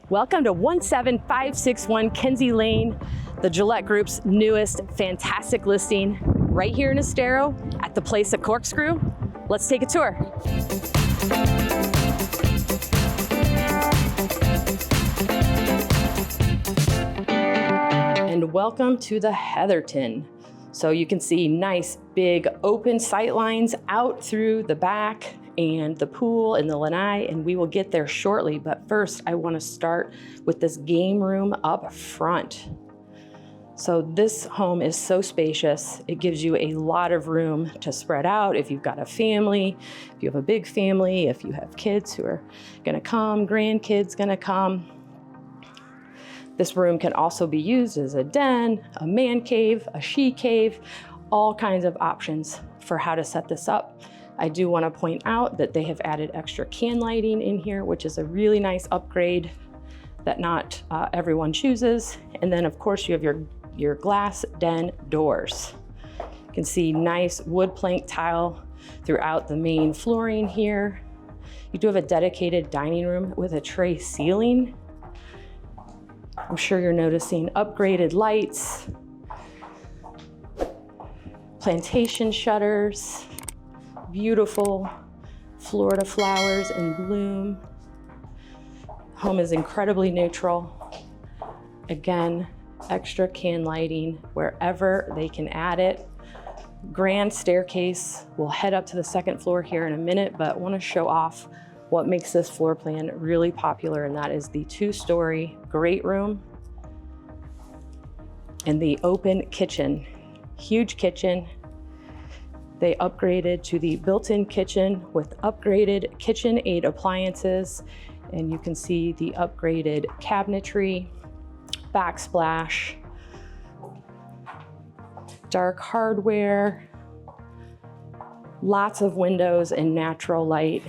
Welcome to 17561 Kinzie Ln, the Guillette Group's newest fantastic listing right here in Estero at the place at Corkscrew. Let's take a tour. And welcome to the Heatherton. So you can see nice big open sight lines out through the back and the pool and the lanai, and we will get there shortly. But first, I want to start with this game room up front. So this home is so spacious. It gives you a lot of room to spread out if you've got a family, if you have a big family, if you have kids who are gonna come, grandkids gonna come. This room can also be used as a den, a man cave, a she cave, all kinds of options for how to set this up. I do want to point out that they have added extra can lighting in here, which is a really nice upgrade that not everyone chooses. And then of course you have your glass den doors. You can see nice wood plank tile throughout the main flooring here. You do have a dedicated dining room with a tray ceiling. I'm sure you're noticing upgraded lights, plantation shutters, beautiful Florida flowers in bloom. Home is incredibly neutral. Again, extra can lighting wherever they can add it. Grand staircase. We'll head up to the second floor here in a minute, but want to show off what makes this floor plan really popular, and that is the 2-story great room and the open kitchen. Huge kitchen. They upgraded to the built-in kitchen with upgraded KitchenAid appliances, and you can see the upgraded cabinetry, backsplash, dark hardware, lots of windows and natural light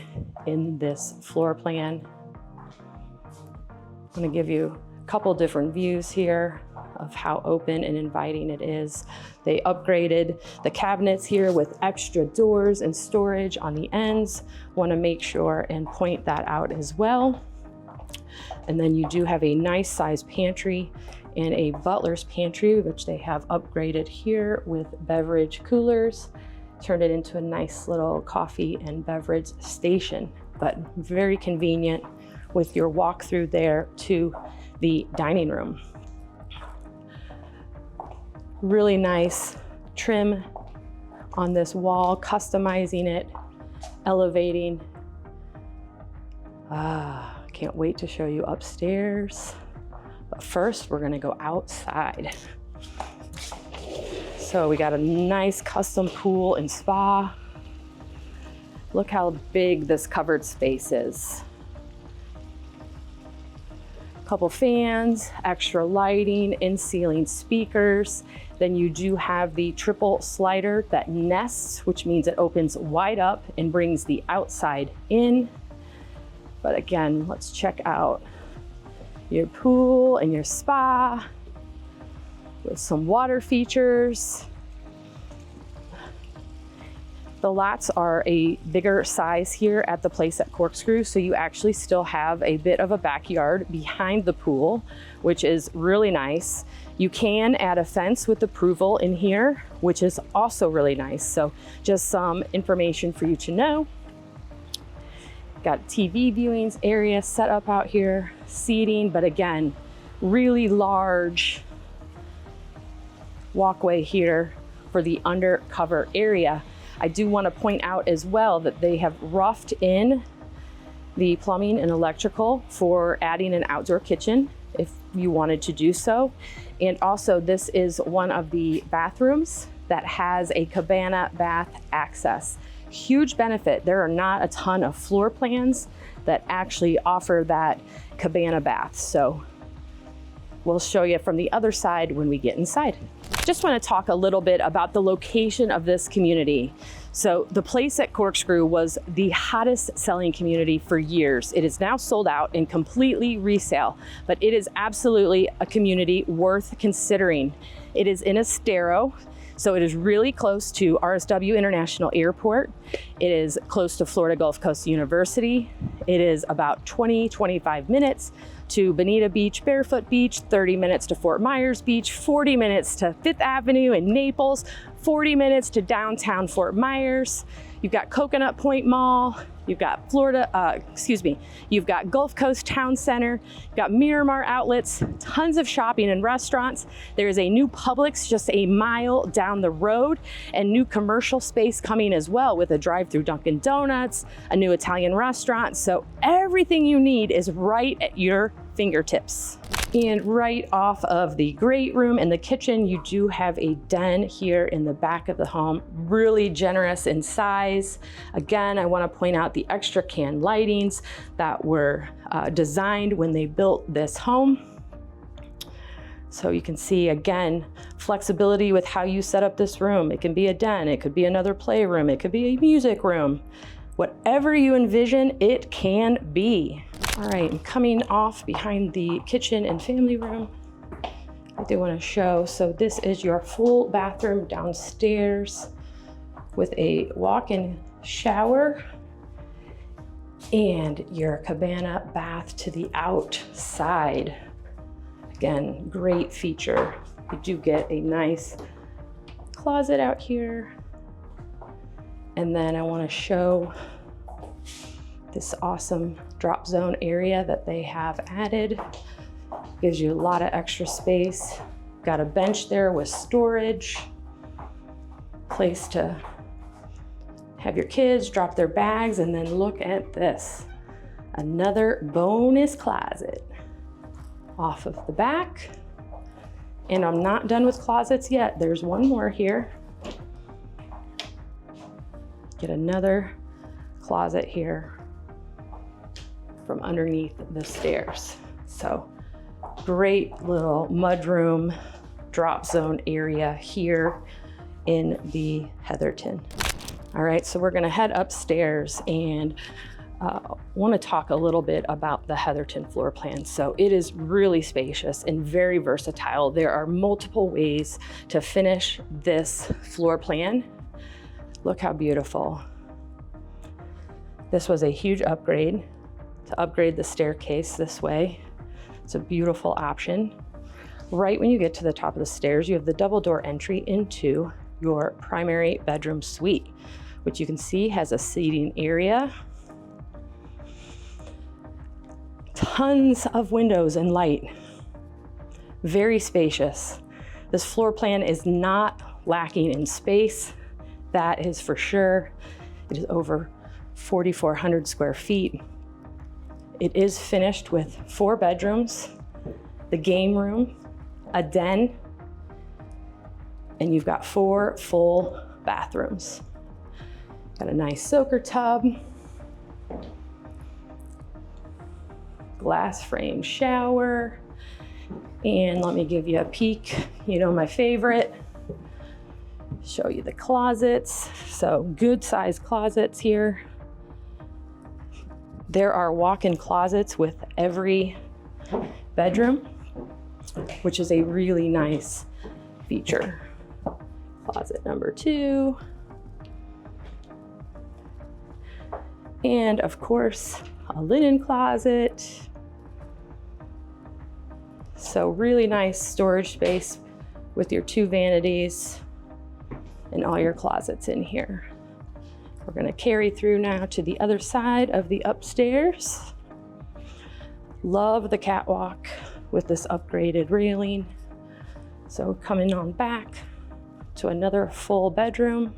in this floor plan. I'm going to give you a couple different views here of how open and inviting it is. They upgraded the cabinets here with extra doors and storage on the ends. Want to make sure and point that out as well. And then you do have a nice sized pantry and a butler's pantry, which they have upgraded here with beverage coolers. Turned it into a nice little coffee and beverage station, but very convenient with your walk through there to the dining room. Really nice trim on this wall, customizing it, elevating. Can't wait to show you upstairs. But first, we're gonna go outside. So we got a nice custom pool and spa. Look how big this covered space is. Couple fans, extra lighting, in-ceiling speakers. Then you do have the triple slider that nests, which means it opens wide up and brings the outside in. But again, let's check out your pool and your spa with some water features. The lots are a bigger size here at the place at Corkscrew, so you actually still have a bit of a backyard behind the pool, which is really nice. You can add a fence with approval in here, which is also really nice. So just some information for you to know. Got TV viewings area set up out here, seating, but again, really large walkway here for the undercover area. I do want to point out as well that they have roughed in the plumbing and electrical for adding an outdoor kitchen if you wanted to do so. And also this is one of the bathrooms that has a cabana bath access. Huge benefit. There are not a ton of floor plans that actually offer that cabana bath. So we'll show you from the other side when we get inside. Just want to talk a little bit about the location of this community. So the place at Corkscrew was the hottest selling community for years. It is now sold out and completely resale, but it is absolutely a community worth considering. It is in Estero, So it is really close to RSW International Airport. It is close to Florida Gulf Coast University. It is about 20-25 minutes to Bonita Beach, Barefoot Beach, 30 minutes to Fort Myers Beach, 40 minutes to Fifth Avenue in Naples, 40 minutes to downtown Fort Myers. You've got Coconut Point Mall, you've got you've got Gulf Coast Town Center, you've got Miramar outlets, tons of shopping and restaurants. There is a new Publix just a mile down the road, and new commercial space coming as well with a drive-through Dunkin' Donuts, a new Italian restaurant. So everything you need is right at your fingertips. And right off of the great room and the kitchen, you do have a den here in the back of the home, really generous in size. Again, I want to point out the extra can lightings that were designed when they built this home. So you can see, again, flexibility with how you set up this room. It can be a den, it could be another playroom, it could be a music room. Whatever you envision, it can be. All right, and coming off behind the kitchen and family room, I do want to show, so this is your full bathroom downstairs with a walk-in shower and your cabana bath to the outside. Again, great feature. You do get a nice closet out here. And then I want to show this awesome drop zone area that they have added. Gives you a lot of extra space. Got a bench there with storage, place to have your kids drop their bags, and then look at this. Another bonus closet off of the back. And I'm not done with closets yet. There's one more here. Get another closet here from underneath the stairs. So great little mudroom drop zone area here in the Heatherton. All right, so we're gonna head upstairs and want to talk a little bit about the Heatherton floor plan. So it is really spacious and very versatile. There are multiple ways to finish this floor plan. Look how beautiful. This was a huge upgrade to upgrade the staircase this way. It's a beautiful option. Right when you get to the top of the stairs, you have the double door entry into your primary bedroom suite, which you can see has a seating area. Tons of windows and light. Very spacious. This floor plan is not lacking in space. That is for sure. It is over 4,400 square feet. It is finished with 4 bedrooms, the game room, a den, and you've got 4 full bathrooms. Got a nice soaker tub, glass frame shower, and let me give you a peek. You know my favorite. Show you the closets. So good sized closets here. There are walk-in closets with every bedroom, which is a really nice feature. Closet number 2. And of course, a linen closet. So really nice storage space with your 2 vanities and all your closets in here. We're gonna carry through now to the other side of the upstairs. Love the catwalk with this upgraded railing. So coming on back to another full bedroom.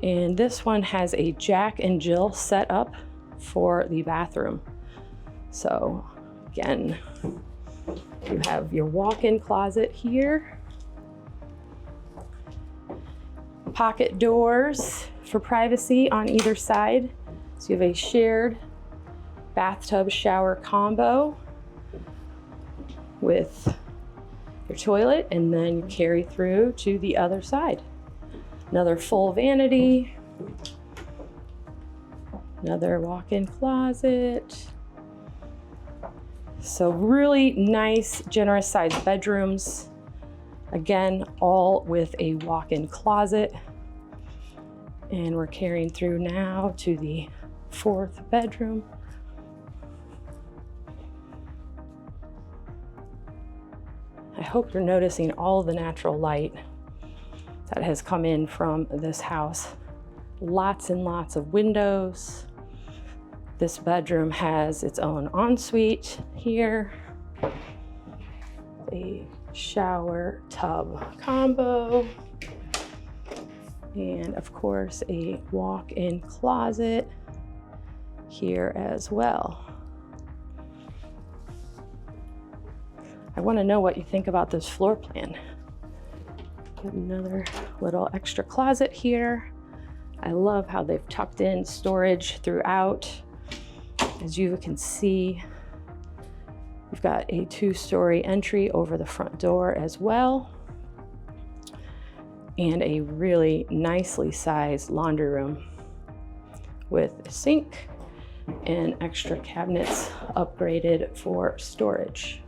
And this one has a Jack and Jill set up for the bathroom. So again, you have your walk-in closet here. Pocket doors for privacy on either side. So you have a shared bathtub shower combo with your toilet, and then you carry through to the other side. Another full vanity, another walk-in closet. So really nice, generous sized bedrooms. Again, all with a walk-in closet. And we're carrying through now to the 4th bedroom. I hope you're noticing all the natural light that has come in from this house. Lots and lots of windows. This bedroom has its own ensuite here. A shower tub combo. And of course, a walk-in closet here as well. I want to know what you think about this floor plan. Get another little extra closet here. I love how they've tucked in storage throughout. As you can see, we've got a 2-story entry over the front door as well, and a really nicely sized laundry room with a sink and extra cabinets upgraded for storage.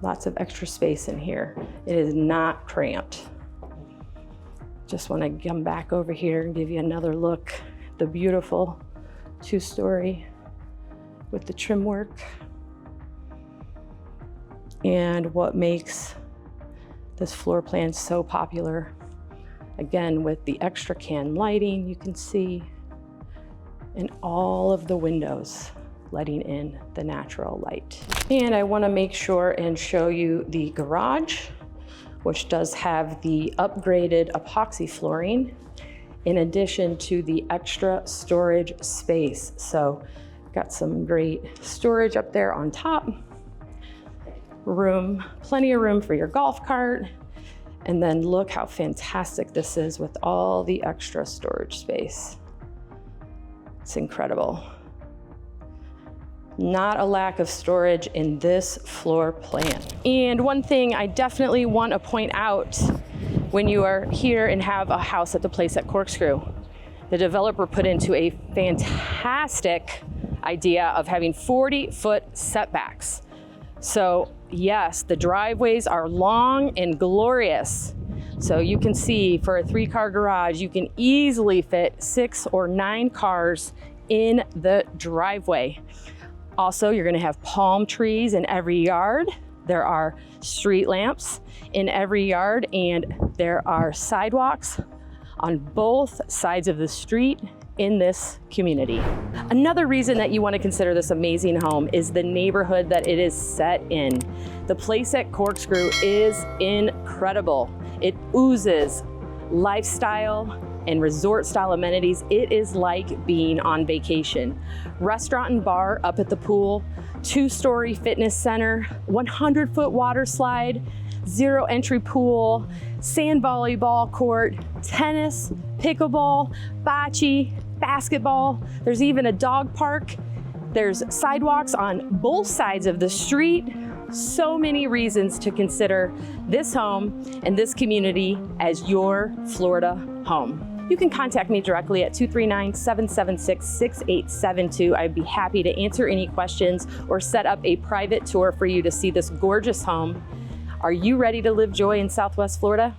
Lots of extra space in here. It is not cramped. Just want to come back over here and give you another look at the beautiful 2-story with the trim work. And what makes this floor plan so popular, again, with the extra can lighting you can see, and all of the windows letting in the natural light. And I want to make sure and show you the garage, which does have the upgraded epoxy flooring in addition to the extra storage space. So got some great storage up there on top. Room, plenty of room for your golf cart. And then look how fantastic this is with all the extra storage space. It's incredible. Not a lack of storage in this floor plan. And one thing I definitely want to point out when you are here and have a house at the place at Corkscrew, the developer put into a fantastic idea of having 40-foot setbacks. So yes, the driveways are long and glorious. So you can see for a 3-car garage, you can easily fit 6 or 9 cars in the driveway. Also, you're gonna have palm trees in every yard. There are street lamps in every yard, and there are sidewalks on both sides of the street in this community. Another reason that you want to consider this amazing home is the neighborhood that it is set in. The place at Corkscrew is incredible. It oozes lifestyle and resort style amenities. It is like being on vacation. Restaurant and bar up at the pool, 2-story fitness center, 100-foot water slide, 0 entry pool, sand volleyball court, tennis, pickleball, bocce, basketball. There's even a dog park. There's sidewalks on both sides of the street. So many reasons to consider this home and this community as your Florida home. You can contact me directly at 239-776-6872. I'd be happy to answer any questions or set up a private tour for you to see this gorgeous home. Are you ready to live joy in Southwest Florida?